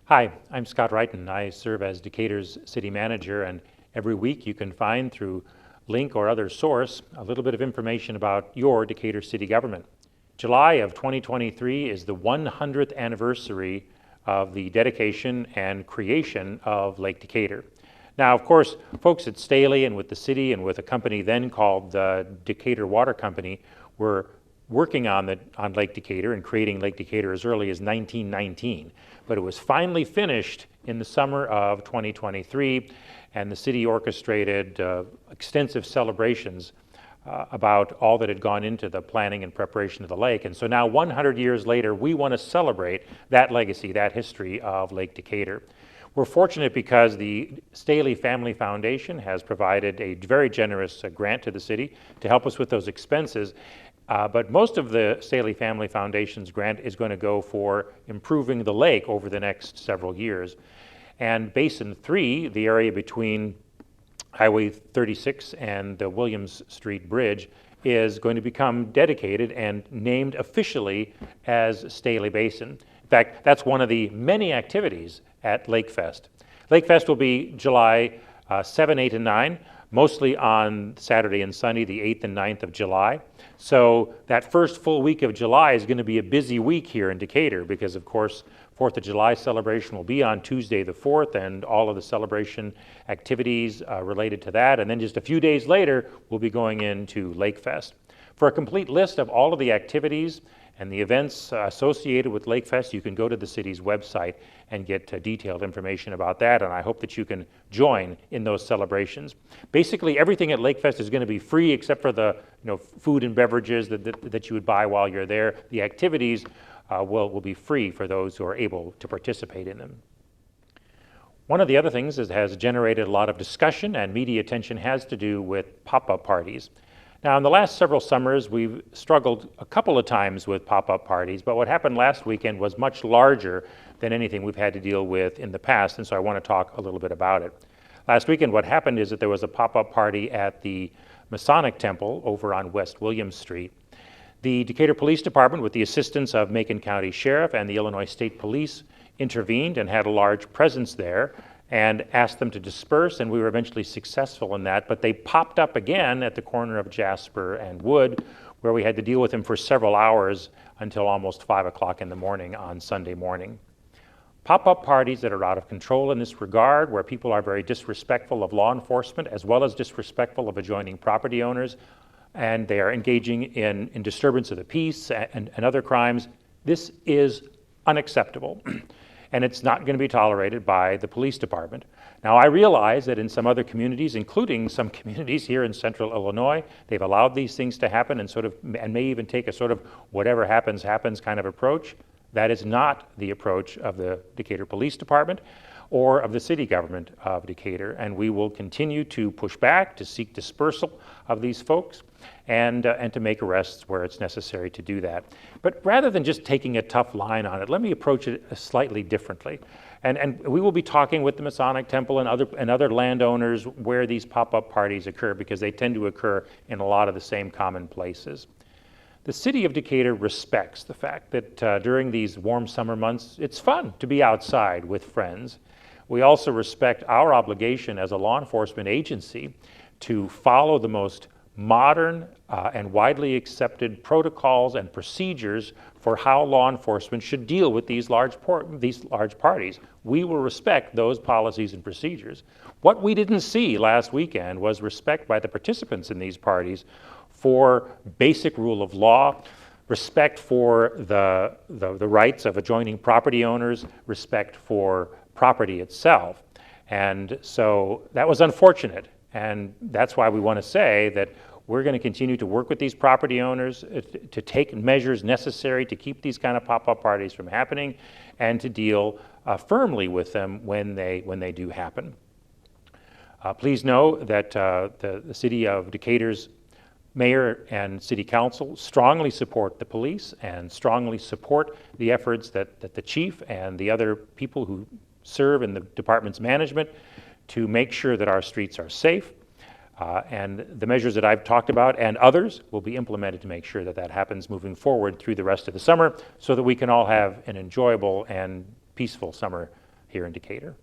Hi, I'm Scott Wrighton. I serve as Decatur's city manager, and every week you can find through link or other source a little bit of information about your Decatur city government. July of 2023 is the 100th anniversary of the dedication and creation of Lake Decatur. Now, of course, folks at Staley and with the city and with a company then called the Decatur Water Company were working on Lake Decatur and creating Lake Decatur as early as 1919. But it was finally finished in the summer of 2023, and the city orchestrated extensive celebrations about all that had gone into the planning and preparation of the lake. And so now, 100 years later, we want to celebrate that legacy, that history of Lake Decatur. We're fortunate because the Staley Family Foundation has provided a very generous grant to the city to help us with those expenses. But most of the Staley Family Foundation's grant is going to go for improving the lake over the next several years. And Basin 3, the area between Highway 36 and the Williams Street Bridge, is going to become dedicated and named officially as Staley Basin. In fact, that's one of the many activities at Lake Fest. Lake Fest will be July 7, 8, and 9. Mostly on Saturday and Sunday, the 8th and 9th of July. So that first full week of July is going to be a busy week here in Decatur because, of course, 4th of July celebration will be on Tuesday the 4th, and all of the celebration activities related to that. And then just a few days later, we'll be going into Lake Fest. For a complete list of all of the activities and the events associated with Lake Fest, you can go to the city's website and get detailed information about that, and I hope that you can join in those celebrations. Basically, everything at Lake Fest is going to be free except for the food and beverages that you would buy while you're there. The activities will be free for those who are able to participate in them. One of the other things that has generated a lot of discussion and media attention has to do with pop-up parties. Now, in the last several summers, we've struggled a couple of times with pop-up parties, but what happened last weekend was much larger than anything we've had to deal with in the past, and so I want to talk a little bit about it. Last weekend, what happened is that there was a pop-up party at the Masonic Temple over on West Williams Street. The Decatur Police Department, with the assistance of Macon County Sheriff and the Illinois State Police, intervened and had a large presence there and asked them to disperse, and we were eventually successful in that. But they popped up again at the corner of Jasper and Wood, where we had to deal with them for several hours until almost 5 o'clock in the morning on Sunday morning. Pop-up parties that are out of control in this regard, where people are very disrespectful of law enforcement as well as disrespectful of adjoining property owners, and they are engaging in disturbance of the peace and other crimes, this is unacceptable. And it's not going to be tolerated by the police department. Now, I realize that in some other communities, including some communities here in central Illinois, they've allowed these things to happen and may even take a sort of whatever happens, happens kind of approach. That is not the approach of the Decatur Police Department or of the city government of Decatur, and we will continue to push back, to seek dispersal of these folks, and to make arrests where it's necessary to do that. But rather than just taking a tough line on it, let me approach it slightly differently. And we will be talking with the Masonic Temple and other landowners where these pop-up parties occur, because they tend to occur in a lot of the same common places. The city of Decatur respects the fact that during these warm summer months, it's fun to be outside with friends. We also respect our obligation as a law enforcement agency to follow the most modern and widely accepted protocols and procedures for how law enforcement should deal with these large parties. We will respect those policies and procedures. What we didn't see last weekend was respect by the participants in these parties for basic rule of law, respect for the rights of adjoining property owners, respect for property itself. And so that was unfortunate. And that's why we want to say that we're going to continue to work with these property owners to take measures necessary to keep these kind of pop-up parties from happening and to deal firmly with them when they do happen. Please know that the City of Decatur's Mayor and City Council strongly support the police and strongly support the efforts that the Chief and the other people who serve in the department's management to make sure that our streets are safe. And the measures that I've talked about and others will be implemented to make sure that that happens moving forward through the rest of the summer so that we can all have an enjoyable and peaceful summer here in Decatur.